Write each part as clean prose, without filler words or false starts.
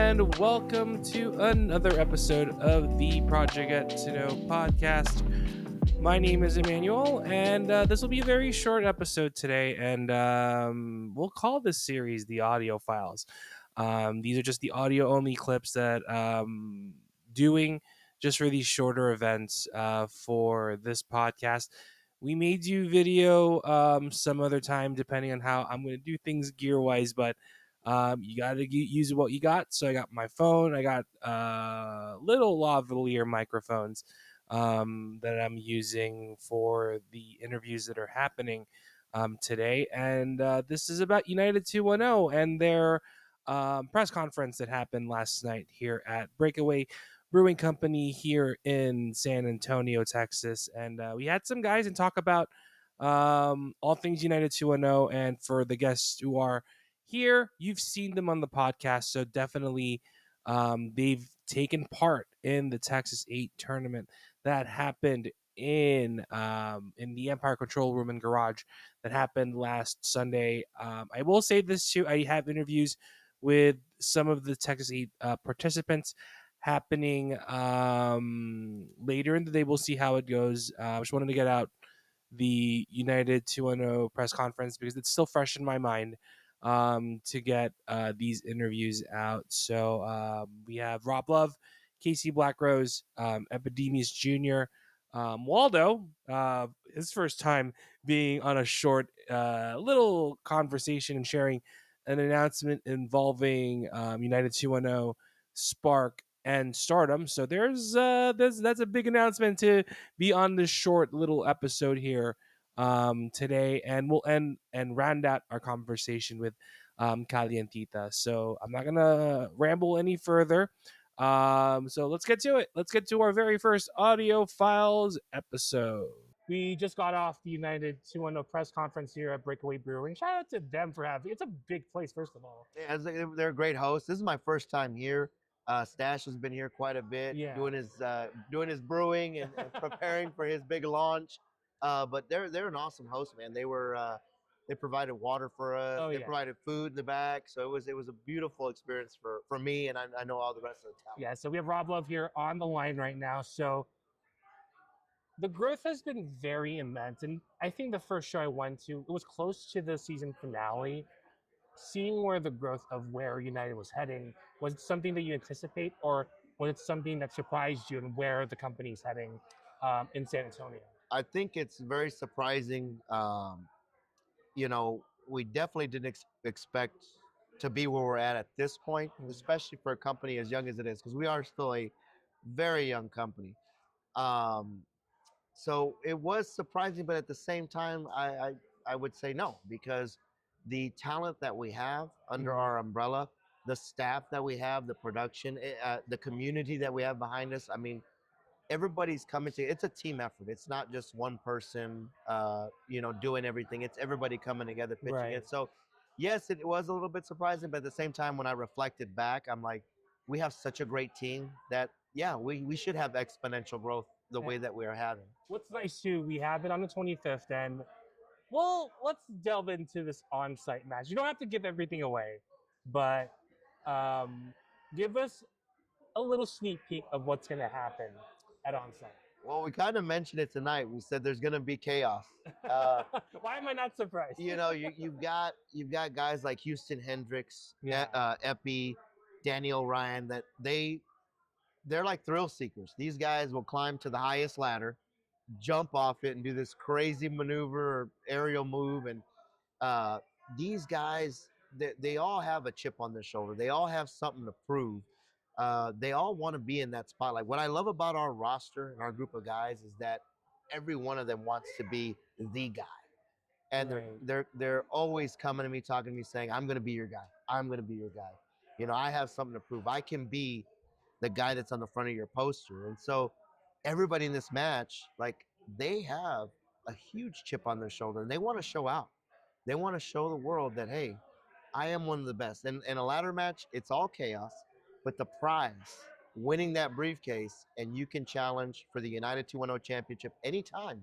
and welcome to another episode of the Project Get to Know podcast. My name is Emmanuel, and this will be a very short episode today, and we'll call this series the audio files. These are just the audio only clips that doing just for these shorter events for this podcast. We may do video some other time, depending on how I'm going to do things gear wise, but you got to use what you got. So I got my phone, I got little lavalier microphones that I'm using for the interviews that are happening today. And this is about United 210 and their press conference that happened last night here at Breakaway Brewing Company here in San Antonio, Texas. And we had some guys and talk about all things United 210. And for the guests who are here, you've seen them on the podcast. So definitely they've taken part in the Texas 8 tournament that happened in the Empire Control Room and Garage that happened last Sunday. I will say this too: I have interviews with some of the Texas 8 participants happening later in the day. We'll see how it goes. I just wanted to get out the United 210 press conference because it's still fresh in my mind to get these interviews out. So we have Rob Love, Casey Blackrose, Epydemius Jr., Waldo, his first time being on a short little conversation and sharing an announcement involving United 210, Spark, and Stardom. So that's a big announcement to be on this short little episode here today, and we'll end and round out our conversation with Kalientita. So I'm not gonna ramble any further. So let's get to it. Let's get to our very first audio files episode. We just got off the United 210 press conference here at Breakaway Brewing. Shout out to them for having it's a big place, first of all. Yeah, they're a great host. This is my first time here. Stash has been here quite a bit, Yeah. doing his brewing and preparing for his big launch. But they're an awesome host, man. They provided water for us. Oh, They yeah. provided food in the back, so it was a beautiful experience for me, and I know all the rest of the town. Yeah, so we have Rob Love here on the line right now. So the growth has been very immense. And I think the first show I went to, it was close to the season finale. Seeing where the growth of where United was heading, was it something that you anticipate, or was it something that surprised you and where the company's heading in San Antonio? I think it's very surprising. We definitely didn't expect to be where we're at this point, especially for a company as young as it is, because we are still a very young company. Um, so it was surprising, but at the same time, I would say no, because the talent that we have under our umbrella, the staff that we have, the production, the community that we have behind us. I mean, everybody's coming to. It's a team effort. It's not just one person, doing everything. It's everybody coming together, pitching Right. it. So, yes, it was a little bit surprising, but at the same time, when I reflected back, I'm like, we have such a great team that, yeah, we should have exponential growth the way that we are having. What's nice too, we have it on the 25th, and well, let's delve into this on-site match. You don't have to give everything away, but give us a little sneak peek of what's going to happen at on-site. Well, we kind of mentioned it tonight. We said there's going to be chaos. Why am I not surprised? You've got guys like Houston Hendricks, Yeah. Epi, Daniel Ryan, that they're like thrill seekers. These guys will climb to the highest ladder, jump off it, and do this crazy maneuver or aerial move. And these guys, they all have a chip on their shoulder. They all have something to prove. They all want to be in that spotlight. What I love about our roster and our group of guys is that every one of them wants to be the guy. And they're always coming to me, talking to me, saying, I'm going to be your guy. I'm going to be your guy. I have something to prove. I can be the guy that's on the front of your poster. And so everybody in this match, like, they have a huge chip on their shoulder, and they want to show out. They want to show the world that, hey, I am one of the best. And in a ladder match, it's all chaos, but the prize, winning that briefcase, and you can challenge for the United 210 championship anytime.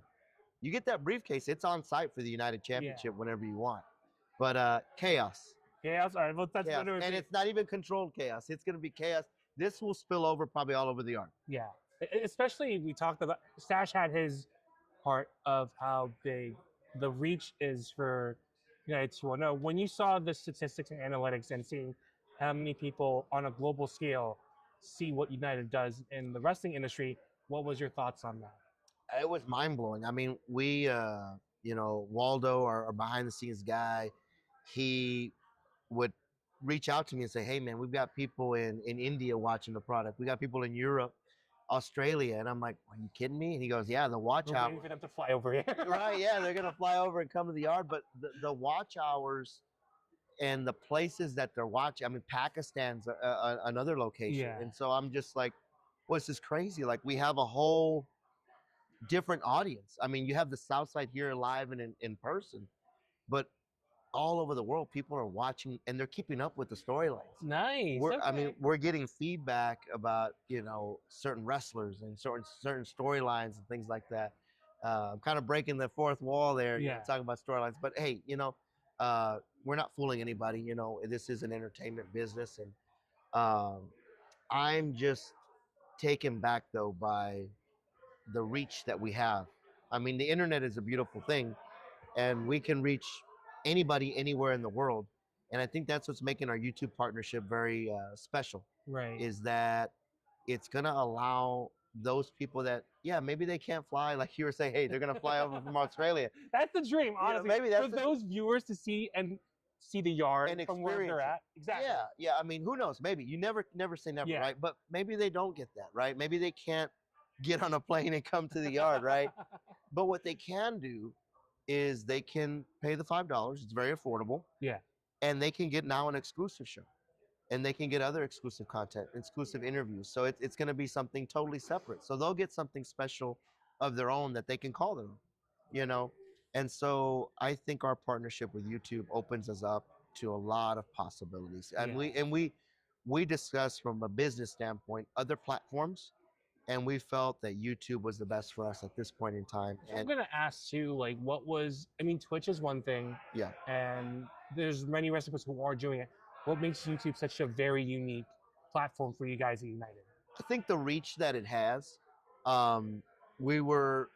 You get that briefcase, it's on site for the United Championship whenever you want. But chaos. Chaos. All right, well, that's Chaos. And it's not even controlled chaos. It's going to be chaos. This will spill over probably all over the yard. yeah. Especially we talked about Stash had his part of how big the reach is for United 2.0. When you saw the statistics and analytics and seeing how many people on a global scale see what United does in the wrestling industry, what was your thoughts on that? It was mind blowing. I mean, we, Waldo, our behind the scenes guy, he would reach out to me and say, "Hey, man, we've got people in India watching the product. We got people in Europe, Australia." And I'm like, "Are you kidding me?" And he goes, "Yeah, the watch We're waiting hours." for them to fly over here. Right? Yeah, they're gonna fly over and come to the yard. But the watch hours and the places that they're watching. I mean, Pakistan's another location, Yeah. and so I'm just like, "Well, this is crazy. Like, we have a whole different audience. I mean, you have the South Side here live and in person, but all over the world, people are watching and they're keeping up with the storylines. Nice. I mean, we're getting feedback about certain wrestlers and certain storylines and things like that. I'm kind of breaking the fourth wall there, talking about storylines. But hey, we're not fooling anybody. This is an entertainment business, and I'm just taken back though by the reach that we have. I mean, the internet is a beautiful thing, and we can reach anybody anywhere in the world. And I think that's what's making our YouTube partnership very special. Right. Is that it's going to allow those people that, yeah, maybe they can't fly, like you were saying, hey, they're going to fly over from Australia. That's the dream, honestly. Maybe that's for those viewers to see the yard and from where they're at. Exactly. Yeah. I mean, who knows? Maybe you never say never, right? But maybe they don't get that, right? Maybe they can't get on a plane and come to the yard, right? But what they can do is they can pay the $5. It's very affordable. Yeah. And they can get now an exclusive show. And they can get other exclusive content, exclusive interviews. So it's going to be something totally separate. So they'll get something special of their own that they can call them, And so I think our partnership with YouTube opens us up to a lot of possibilities. And we discussed from a business standpoint other platforms, and we felt that YouTube was the best for us at this point in time. So I'm gonna ask too, like, Twitch is one thing, and there's many wrestlers who are doing it. What makes YouTube such a very unique platform for you guys at United? I think the reach that it has. We were,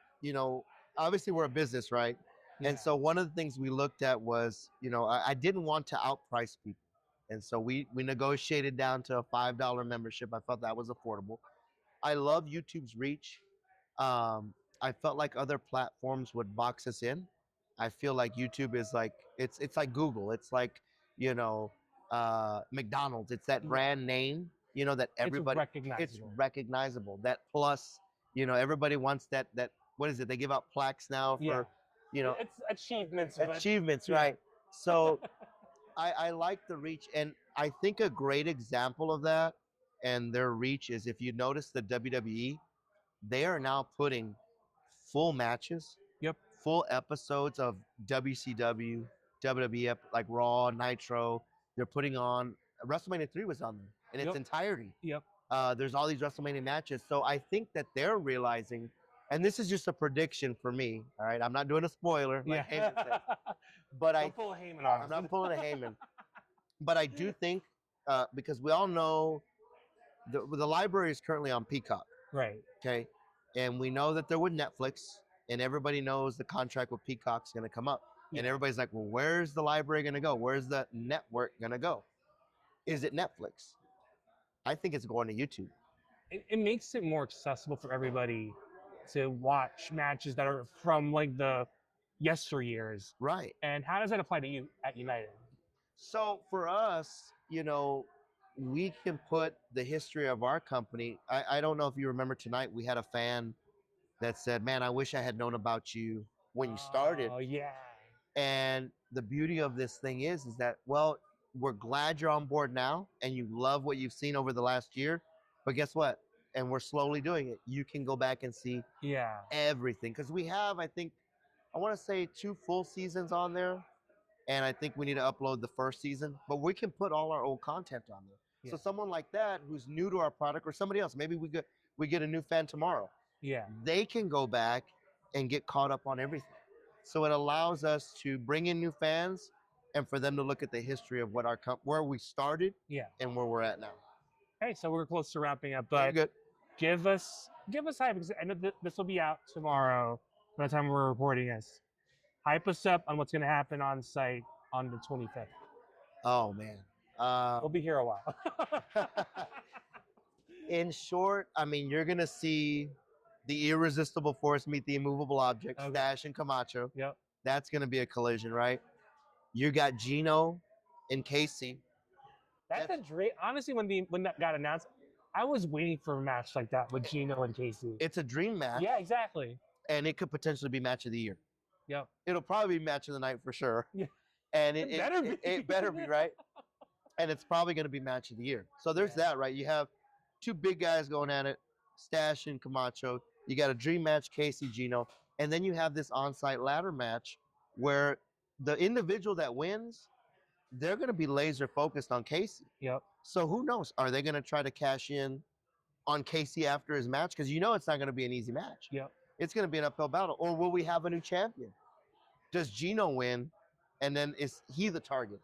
obviously we're a business, right? Yeah. And so one of the things we looked at was, I didn't want to outprice people, and so we negotiated down to a $5 membership. I felt that was affordable. I love YouTube's reach. I felt like other platforms would box us in. I feel like YouTube is like it's like Google. It's like McDonald's. It's that brand name. That everybody it's recognizable. That plus, everybody wants that. What is it? They give out plaques now for, it's achievements. Achievements, right? So, I like the reach, and I think a great example of that and their reach is if you notice the WWE, they are now putting full matches, full episodes of WCW, WWE, like Raw, Nitro. They're putting on WrestleMania 3 was on there in its entirety. There's all these WrestleMania matches. So I think that they're realizing, and this is just a prediction for me, all right? I'm not doing a spoiler, like Heyman said. But Don't pull a Heyman on us. I'm not pulling a Heyman. But I do think, because we all know the library is currently on Peacock. Right. Okay. And we know that they're with Netflix, and everybody knows the contract with Peacock's going to come up. And everybody's like, well, where's the library going to go? Where's the network going to go? Is it Netflix? I think it's going to YouTube. It makes it more accessible for everybody to watch matches that are from like the yesteryears. Right. And how does that apply to you at United? So for us, we can put the history of our company. I don't know if you remember tonight, we had a fan that said, man, I wish I had known about you when you started. Oh, yeah. And the beauty of this thing is that, well, we're glad you're on board now and you love what you've seen over the last year. But guess what? And we're slowly doing it. You can go back and see everything. Because we have, I want to say 2 full seasons on there. And I think we need to upload the first season. But we can put all our old content on there. Yeah. So someone like that who's new to our product, or somebody else, maybe we get a new fan tomorrow. Yeah. They can go back and get caught up on everything. So it allows us to bring in new fans and for them to look at the history of what where we started Yeah. and where we're at now. Hey, so we're close to wrapping up, Very but good. give us hype because I know this will be out tomorrow by the time we're recording this. Hype us up on what's going to happen on site on the 25th. Oh man. We'll be here a while. In short, I mean, you're gonna see the irresistible force meet the immovable object, Okay. Stash and Camacho. Yep. That's gonna be a collision, right? You got Gino and Casey. That's a dream. Honestly, when that got announced, I was waiting for a match like that with Gino and Casey. It's a dream match. Yeah, exactly. And it could potentially be match of the year. Yep. It'll probably be match of the night for sure. Yeah. And It better be. it better be, right? And it's probably going to be match of the year. So there's that, right? You have two big guys going at it, Stash and Camacho. You got a dream match, Casey, Gino. And then you have this on-site ladder match where the individual that wins, they're going to be laser focused on Casey. Yep. So who knows? Are they going to try to cash in on Casey after his match? Because you know it's not going to be an easy match. Yep. It's going to be an uphill battle. Or will we have a new champion? Does Gino win? And then is he the target?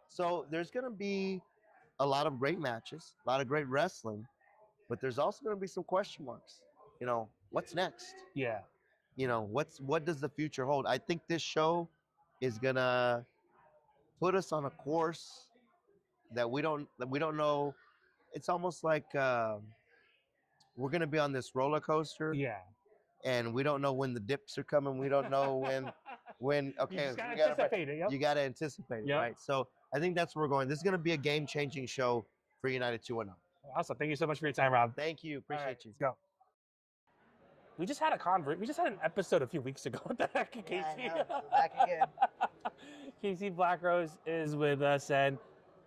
So there's going to be a lot of great matches, a lot of great wrestling, but there's also going to be some question marks. You know, what's next? Yeah. You know, what does the future hold? I think this show is going to put us on a course that we don't know. It's almost like we're going to be on this roller coaster. Yeah. And we don't know when the dips are coming. We don't know when okay, you just gotta anticipate it. Yep. You got to anticipate it, right? So I think that's where we're going. This is going to be a game-changing show for United 210. Awesome. Thank you so much for your time, Rob. Thank you. Appreciate you. Let's go. We just had an episode a few weeks ago. What the heck, Casey? Yeah, I know. Back again. Casey Blackrose is with us, and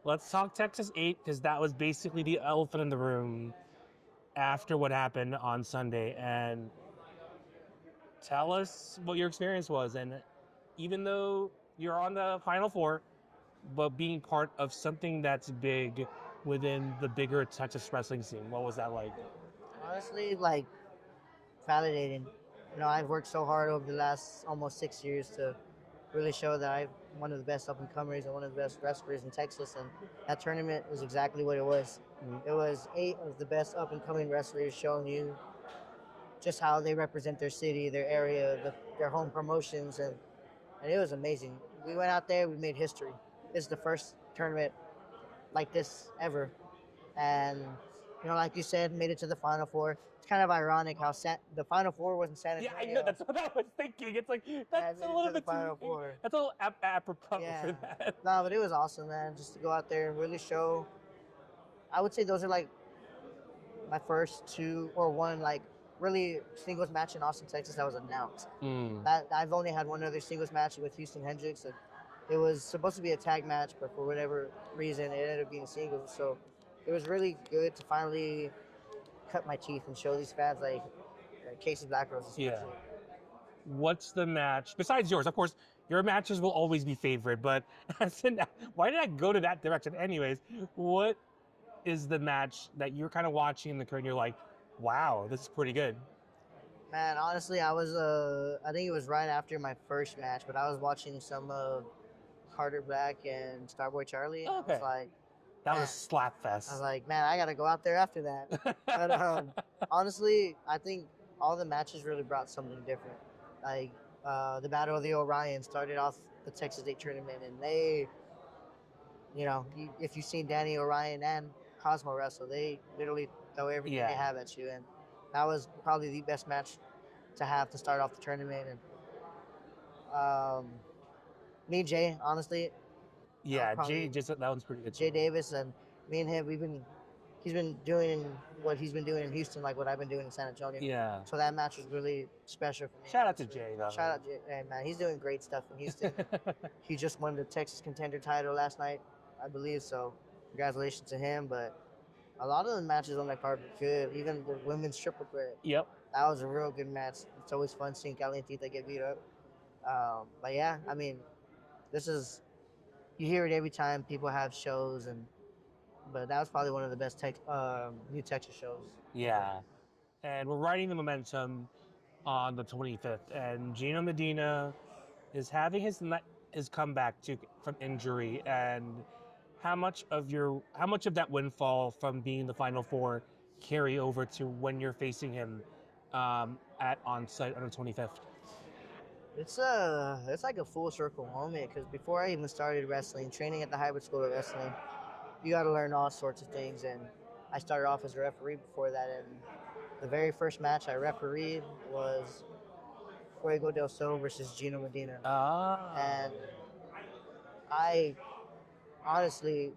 let's talk Texas 8 because that was basically the elephant in the room after what happened on Sunday. And tell us what your experience was. And even though you're on the Final Four, but being part of something that's big within the bigger Texas wrestling scene, what was that like? Honestly, like, validating. You know, I've worked so hard over the last almost 6 years to really show that I'm one of the best up-and-comers and one of the best wrestlers in Texas, and that tournament was exactly what it was. It was 8 of the best up-and-coming wrestlers showing you just how they represent their city, their area, their home promotions, and it was amazing. We went out there, we made history. It's the first tournament like this ever, and you know, like you said, made it to the Final Four. It's kind of ironic how the Final Four was in San Antonio. Yeah, I know, that's what I was thinking. It's like, that's a little bit Final Four. That's a little apropos Yeah. for that. No, but it was awesome, man, just to go out there and really show. I would say those are like my first two or one like really singles match in Austin, Texas that was announced. That I've only had one other singles match with Houston Hendricks. And it was supposed to be a tag match, but for whatever reason, it ended up being singles. So it was really good to finally cut my teeth and show these fans like Casey Blackrose. Yeah. What's the match besides yours? Of course, your matches will always be favorite, but why did I go to that direction? Anyways, what is the match that you're kind of watching in the curtain? You're like, wow, this is pretty good. Man, honestly, I was I think it was right after my first match, but I was watching some of Carter Black and Starboy Charlie. And Okay. I was like, That was Slapfest. I was like, man, I got to go out there after that. But honestly, I think all the matches really brought something different. Like the Battle of the Orion started off the Texas State tournament, and they, you know, if you've seen Danny Orion and Cosmo wrestle, they literally throw everything they have at you. And that was probably the best match to have to start off the tournament. And me and Jay, honestly. Yeah, Jay, that one's pretty good. Jay Davis and me and him, he's been doing what he's been doing in Houston, like what I've been doing in San Antonio. Yeah. So that match was really special for me. Shout out to Jay, though. Shout out Jay, hey, man. He's doing great stuff in Houston. He just won the Texas Contender title last night, I believe. So congratulations to him. But a lot of the matches on that card were good. Even the women's triple threat. Yep. That was a real good match. It's always fun seeing Kalientita get beat up. But yeah, I mean, you hear it every time people have shows, but that was probably one of the best new Texas shows. Yeah. And we're riding the momentum on the 25th. And Gino Medina is having his comeback from injury, and how much of that windfall from being in the Final Four carry over to when you're facing him at on site on the 25th? It's like a full circle moment because before I even started wrestling, training at the hybrid school of wrestling, you got to learn all sorts of things. And I started off as a referee before that. And the very first match I refereed was Fuego del Sol versus Gino Medina. And I honestly,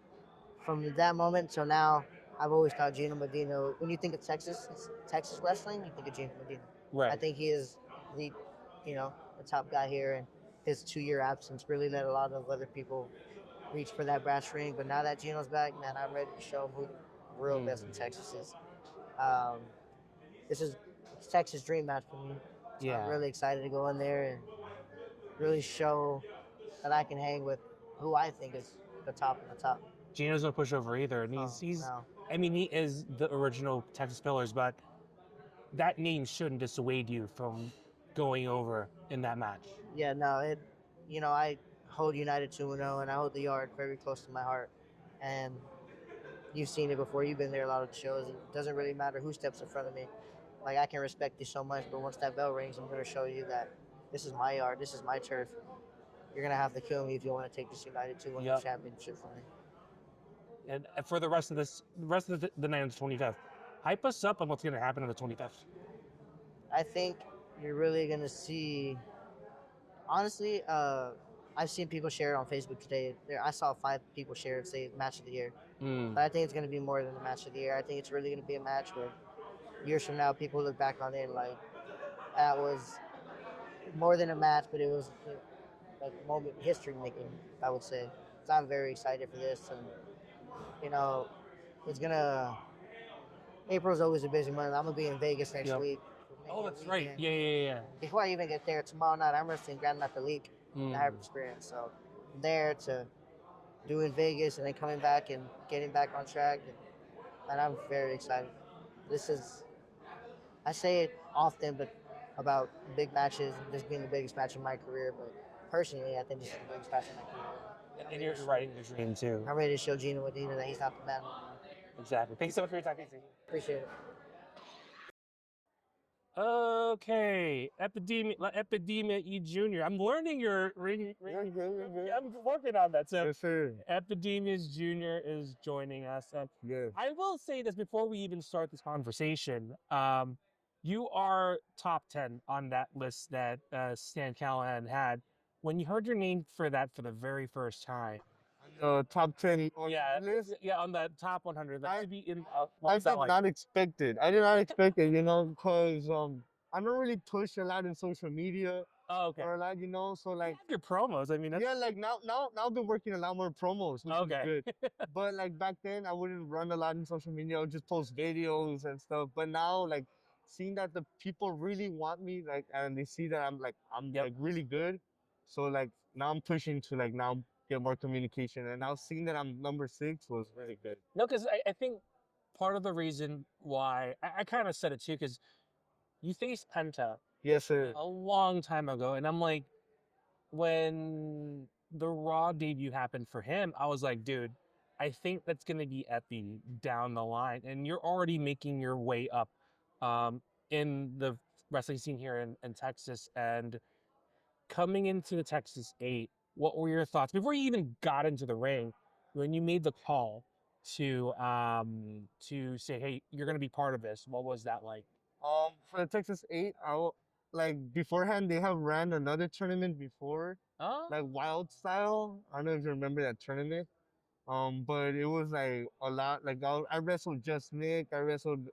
from that moment till now, I've always thought Gino Medina. When you think of Texas wrestling, you think of Gino Medina. Right. I think he is the, the top guy here, and his 2-year absence really let a lot of other people reach for that brass ring. But now that Gino's back, man, I'm ready to show him who the real best in Texas is. This is Texas dream match for me. So I'm really excited to go in there and really show that I can hang with who I think is the top of the top. Gino's no pushover either, and he's No. I mean, he is the original Texas Pillars, but that name shouldn't dissuade you from going over in that match. Yeah, no, I hold United 2-0, and I hold the Yard very close to my heart. And you've seen it before. You've been there a lot of the shows. It doesn't really matter who steps in front of me. Like, I can respect you so much, but once that bell rings, I'm going to show you that this is my yard, this is my turf. You're going to have to kill me if you want to take this United 2-1 championship from me. And for the rest of the night on the 25th, hype us up on what's going to happen on the 25th. I think you're really going to see, honestly, I've seen people share it on Facebook today. I saw 5 people share it, say match of the year. But I think it's going to be more than the match of the year. I think it's really going to be a match where years from now, people look back on it like that was more than a match, but it was like moment history making, I would say. So I'm very excited for this, and it's gonna. April's always a busy month. I'm gonna be in Vegas next week. Oh, that's right. Yeah. Before I even get there tomorrow night, I'm wrestling Grandmaster League, the hybrid experience. So I'm there to do in Vegas and then coming back and getting back on track, and I'm very excited. I say it often, but about big matches, this being the biggest match of my career, but personally, I think this is the biggest match of my career. And you're riding your dream too. I'm ready to show Gino Medina that he's not the man. Exactly. Thanks so much for your time, Casey. Appreciate it. Okay, Epydemius Jr. I'm learning your ring. I'm working on that. So, Yes, sir. Epydemius Jr. is joining us. Yes. I will say this before we even start this conversation. You are top 10 on that list that Stan Callahan had. When you heard your name for that for the very first time, Top 10 on yeah, the list. yeah, on the top 100, that should be in. I did not expect it. I did not expect it, because I don't really push a lot in social media Oh, okay. or a lot, so You like have your promos. I mean, that's, yeah, like now I've been working a lot more promos, which okay. is good. But like back then, I wouldn't run a lot in social media. I would just post videos and stuff. But now, like seeing that the people really want me, like, and they see that I'm like really good, so like now I'm pushing to like now get more communication. And now seeing that I'm number 6 was really good. No, because I think part of the reason why I kind of said it too, because you faced Penta Yes, sir. a long time ago, and I'm like, when the Raw debut happened for him, I was like, dude, I think that's gonna be Epi down the line, and you're already making your way up in the wrestling scene here in Texas, and coming into the Texas 8, what were your thoughts before you even got into the ring when you made the call to say, hey, you're gonna be part of this? What was that like? For the Texas 8, like beforehand they have ran another tournament before, Oh, like Wild Style. I don't know if you remember that tournament. But it was like a lot. Like I wrestled Just Nick. I wrestled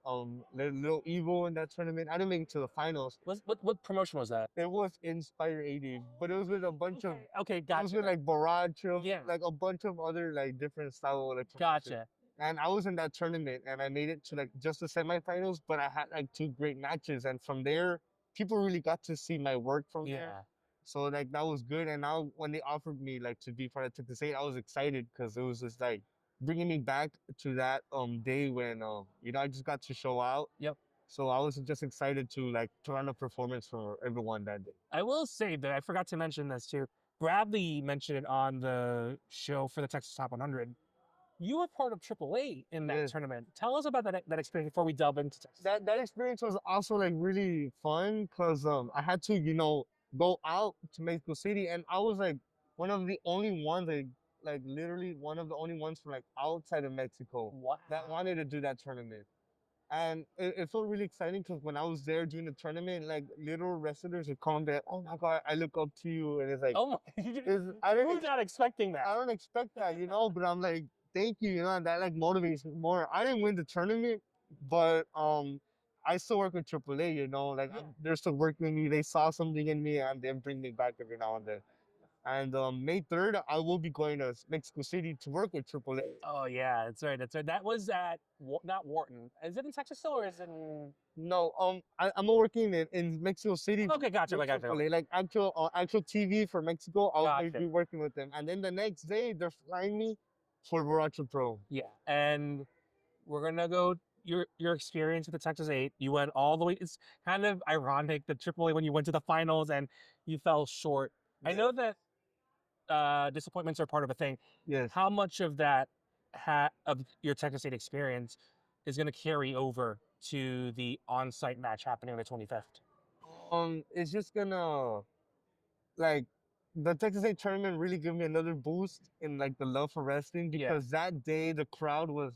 Little Evil in that tournament. I didn't make it to the finals. what promotion was that? It was Inspire 80, but it was with a bunch of. Okay, It was gotcha. with like Barad Trill, Yeah. like a bunch of other like different style of like promotions. Gotcha. And I was in that tournament, and I made it to like just the semifinals. But I had like 2 great matches, and from there, people really got to see my work from there. Yeah. So like that was good. And now when they offered me like to be part of Texas 8, I was excited because it was just like bringing me back to that day when I just got to show out. Yep. So I was just excited to like put on a performance for everyone that day. I will say that I forgot to mention this too. Bradley mentioned it on the show for the Texas Top 100. You were part of AAA in that Yes. tournament. Tell us about that experience before we delve into Texas. That experience was also like really fun because I had to go out to Mexico City, and I was like one of the only ones like literally one of the only ones from like outside of Mexico Wow. that wanted to do that tournament. And it felt really exciting because when I was there doing the tournament, like little wrestlers would come there, oh my God, I look up to you. And it's like, Oh my! I You were didn't, not expecting that. I don't expect that, but I'm like, thank you, and that like motivates me more. I didn't win the tournament, but I still work with AAA, like Yeah. they're still working with me. They saw something in me and they bring me back every now and then. And May 3rd, I will be going to Mexico City to work with AAA. Oh yeah, that's right. That's right. That was at not Wharton. Is it in Texas still, or is it in? No, I'm working in Mexico City. Okay, gotcha. with I gotcha. AAA, like actual TV for Mexico. I'll Gotcha. be working with them, and then the next day they're flying me for Virtual Pro. Yeah, and we're gonna go your experience with the Texas 8. You went all the way. It's kind of ironic the AAA when you went to the finals and you fell short. I know that disappointments are part of a thing. Yes. How much of that of your Texas 8 experience is going to carry over to the on-site match happening on the 25th? It's just gonna like the Texas A tournament really gave me another boost in like the love for wrestling Yeah. because that day the crowd was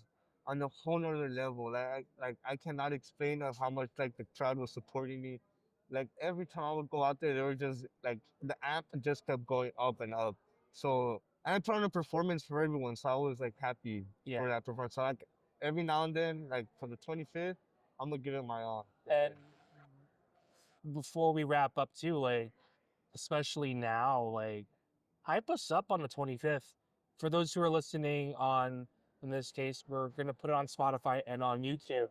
on a whole nother level. Like I cannot explain of how much like the crowd was supporting me. Like every time I would go out there, they were just like the amp just kept going up and up. So and I put on a performance for everyone, so I was like happy Yeah. for that performance. So like every now and then, like for the 25th, I'm gonna give it my all. And before we wrap up too, like especially now, like hype us up on the 25th. For those who are listening on, in this case, we're gonna put it on Spotify and on YouTube.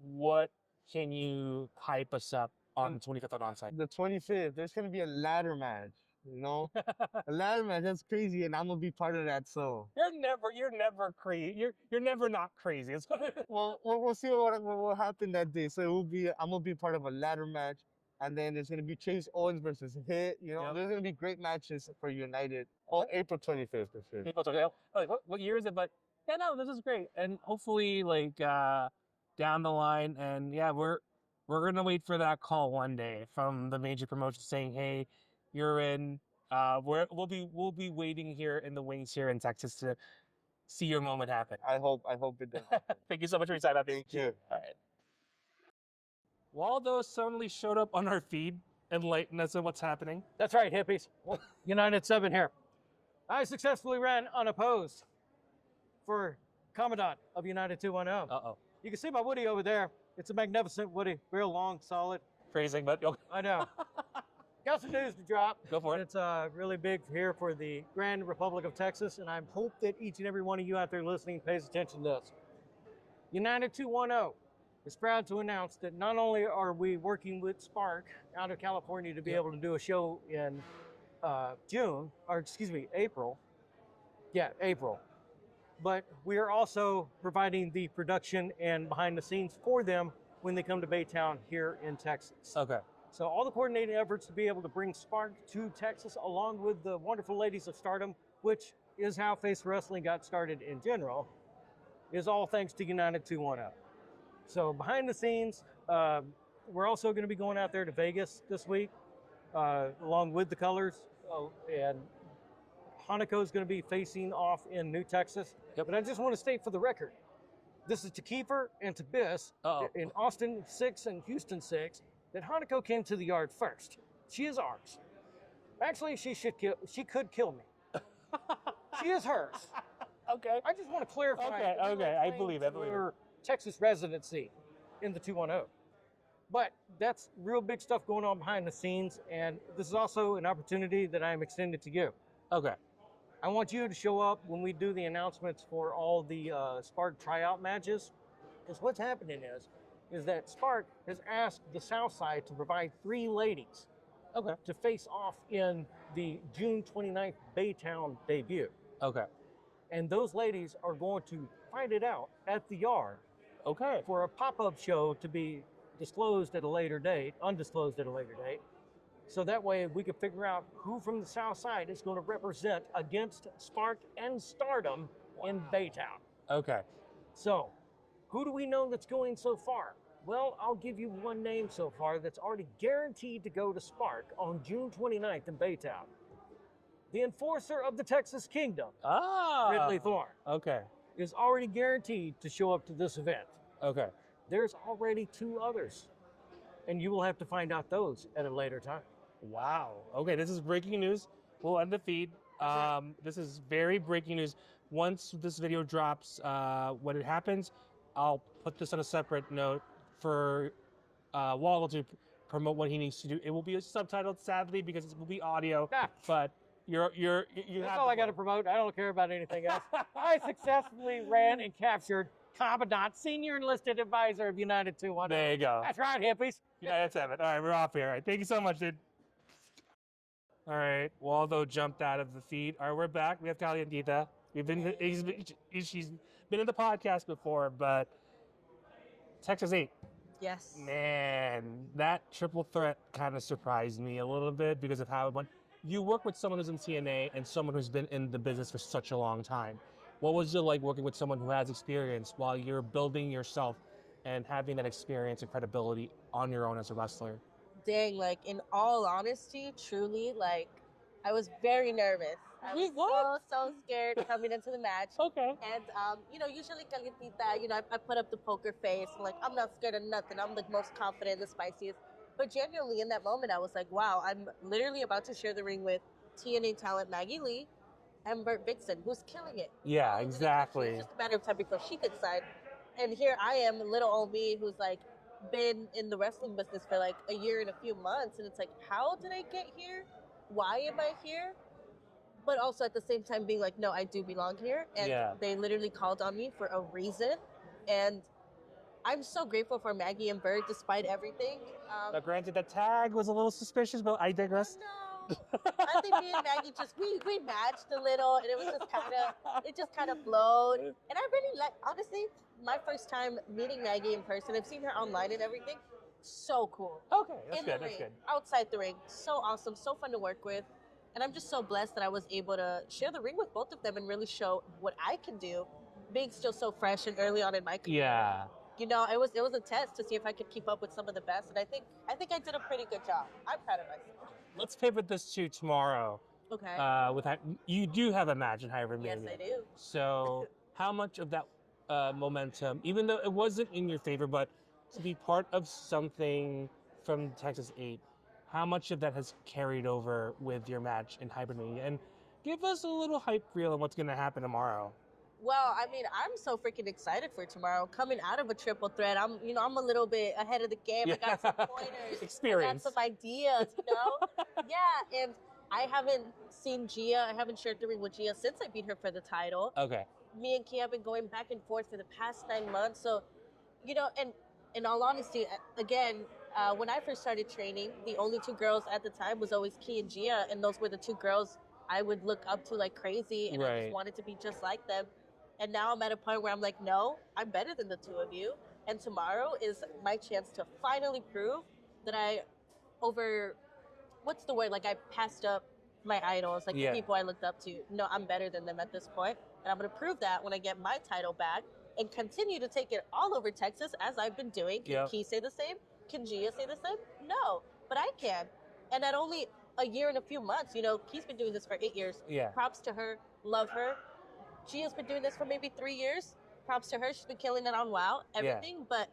What can you hype us up on the 25th on onsite? The 25th, there's gonna be a ladder match. A ladder match. That's crazy, and I'm gonna be part of that. So You're never crazy. You're never not crazy. well, we'll see what will happen that day. So I'm gonna be part of a ladder match, and then there's gonna be Chase Owens versus Hit. Yep. There's gonna be great matches for United on April 25th for sure. People talk, like, what year is it? But yeah, no, this is great, and hopefully, like down the line, and yeah, we're gonna wait for that call one day from the major promotion saying, hey, you're in. We'll be waiting here in the wings here in Texas to see your moment happen. I hope it does. Thank you so much for your time. Thank you. All right. Waldo suddenly showed up on our feed, enlightened us on what's happening. That's right, hippies. United 7 here. I successfully ran unopposed for Commandant of United 210. Uh-oh. You can see my Woody over there. It's a magnificent Woody, real long, solid. Phrasing, but I know. Got some news to drop. Go for it. It's really big here for the Grand Republic of Texas, and I hope that each and every one of you out there listening pays attention to this. United 210 is proud to announce that not only are we working with Spark out of California to be able to do a show in April. Yeah, April. But we are also providing the production and behind the scenes for them when they come to Baytown here in Texas. Okay. So all the coordinated efforts to be able to bring Spark to Texas along with the wonderful ladies of Stardom, which is how Face Wrestling got started in general, is all thanks to United 210. So behind the scenes, we're also going to be going out there to Vegas this week, along with the Colors, and Hanako is going to be facing off in New Texas. Yep. But I just want to state for the record, this is to Kiefer and to Biss in Austin 6 and Houston 6, that Hanako came to the yard first. She is ours. Actually, she could kill me. She is hers. Okay. I just want to clarify. Okay. I believe it. Her Texas residency in the 210. But that's real big stuff going on behind the scenes, and this is also an opportunity that I'm extended to you. Okay. I want you to show up when we do the announcements for all the Spark tryout matches, because what's happening is that Spark has asked the South Side to provide 3 ladies to face off in the June 29th Baytown debut. Okay. And those ladies are going to fight it out at the yard for a pop-up show to be disclosed at a later date, undisclosed at a later date. So that way we can figure out who from the South Side is going to represent against Spark and Stardom in Baytown. Okay. So, who do we know that's going so far? Well, I'll give you one name so far that's already guaranteed to go to Spark on June 29th in Baytown. The enforcer of the Texas Kingdom, Ridley Thorne, Okay. is already guaranteed to show up to this event. Okay. There's already 2 others, and you will have to find out those at a later time. Wow. Okay, this is breaking news. We'll end the feed. This is very breaking news. Once this video drops, when it happens, I'll put this on a separate note for Waldo to promote what he needs to do. It will be subtitled, sadly, because it will be audio. Ah. But you That's have all I got to promote. I don't care about anything else. I successfully ran and captured Commandant, Senior Enlisted Advisor of United 210. There you go. That's right, hippies. Yeah, that's it. All right, we're off here. All right, thank you so much, dude. All right, Waldo jumped out of the feed. All right, we're back. We have Kalientita. She's been in the podcast before, but Texas 8. Yes. Man, that triple threat kind of surprised me a little bit because of how it went. You work with someone who's in TNA and someone who's been in the business for such a long time. What was it like working with someone who has experience while you're building yourself and having that experience and credibility on your own as a wrestler? Dang, like in all honesty, truly, like I was very nervous. I was so scared coming into the match. Okay. And usually Kalientita, I put up the poker face. I'm like, I'm not scared of nothing. I'm the most confident, the spiciest. But genuinely, in that moment, I was like, wow, I'm literally about to share the ring with TNA talent Maggie Lee and Bert Vixen, who's killing it. Yeah, exactly. It's just a matter of time before she could sign. And here I am, little old me, who's like been in the wrestling business for like a year and a few months. And it's like, how did I get here? Why am I here? But also at the same time being like, no, I do belong here. And they literally called on me for a reason. And I'm so grateful for Maggie and Bert, despite everything. Now, granted, the tag was a little suspicious, but I digress. No, I think me and Maggie we matched a little, and it just kind of flowed. And I really honestly, my first time meeting Maggie in person. I've seen her online and everything. So cool. Okay, that's in good. the That's ring, good. outside the ring, so awesome, so fun to work with. And I'm just so blessed that I was able to share the ring with both of them and really show what I can do, being still so fresh and early on in my career. Yeah. It was a test to see if I could keep up with some of the best, and I think I did a pretty good job. I'm proud of myself. Let's pivot this to tomorrow. Okay. You do have a match in Hybrid Yes, Mania. I do. So how much of that momentum, even though it wasn't in your favor, but to be part of something from Texas 8, how much of that has carried over with your match in Hybrid Mania? And give us a little hype reel on what's going to happen tomorrow. Well, I mean, I'm so freaking excited for tomorrow. Coming out of a triple threat, I'm a little bit ahead of the game. I got some pointers. Experience. I got some ideas, Yeah, and I haven't seen Gia. I haven't shared the ring with Gia since I beat her for the title. Okay. Me and Kia have been going back and forth for the past 9 months. So, and in all honesty, again, when I first started training, the only 2 girls at the time was always Kia and Gia, and those were the 2 girls I would look up to like crazy, and I just wanted to be just like them. And now I'm at a point where I'm like, no, I'm better than the 2 of you. And tomorrow is my chance to finally prove that I passed up my idols, like the people I looked up to. No, I'm better than them at this point. And I'm going to prove that when I get my title back and continue to take it all over Texas as I've been doing. Can Key say the same? Can Gia say the same? No, but I can. And at only a year and a few months, Key's been doing this for 8 years. Props to her. Love her. Gia's been doing this for maybe 3 years. Props to her. She's been killing it on WoW, everything. But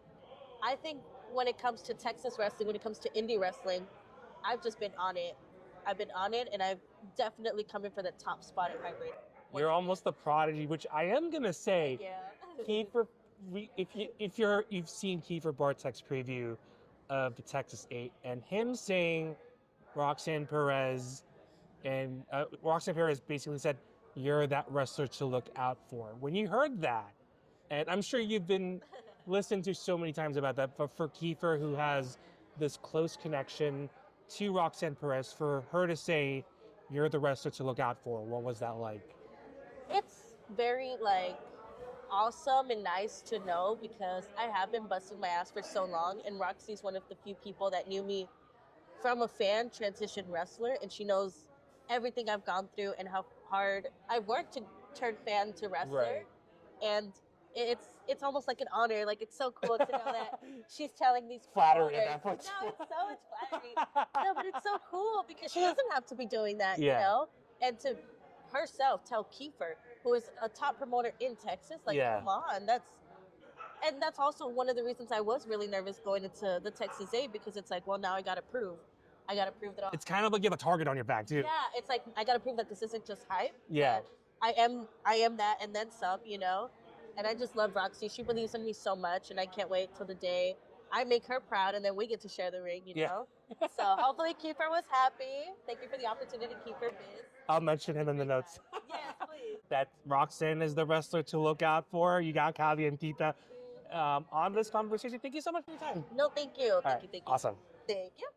I think when it comes to Texas wrestling, when it comes to indie wrestling, I've just been on it. I've been on it, and I've definitely come in for the top spot at Hybrid. You're almost the prodigy, which I am gonna say. Kiefer, you've seen Kiefer Bartek's preview of the Texas 8, and him saying Roxanne Perez, and Roxanne Perez basically said, "You're that wrestler to look out for." When you heard that, and I'm sure you've been listened to so many times about that, but for Kiefer, who has this close connection to Roxanne Perez, for her to say, "You're the wrestler to look out for," what was that like? It's very awesome and nice to know, because I have been busting my ass for so long, and Roxy's one of the few people that knew me from a fan transition wrestler, and she knows everything I've gone through and how hard I worked to turn fan to wrestler. Right. And it's almost like an honor. Like, it's so cool to know that she's telling these Flattery promoters. at that point. No, it's so much flattery. No, but it's so cool because she doesn't have to be doing that, Yeah. you know? And to herself tell Kiefer, who is a top promoter in Texas, like, Yeah. come on, that's also one of the reasons I was really nervous going into the Texas A, because it's like, well, now I got to prove that It's kind of like you have a target on your back too. yeah, it's like I got to prove that this isn't just hype. Yeah. That I am that and then some, you know? And I just love Roxy. She believes in me so much, and I can't wait till the day I make her proud, and then we get to share the ring, you know? So hopefully Kiefer was happy. Thank you for the opportunity, Kiefer Biz. I'll mention him in the notes. Yes, please. That Roxanne is the wrestler to look out for. You got Kalientita on this conversation. Thank you so much for your time. No, thank you. Thank you. Awesome. Thank you.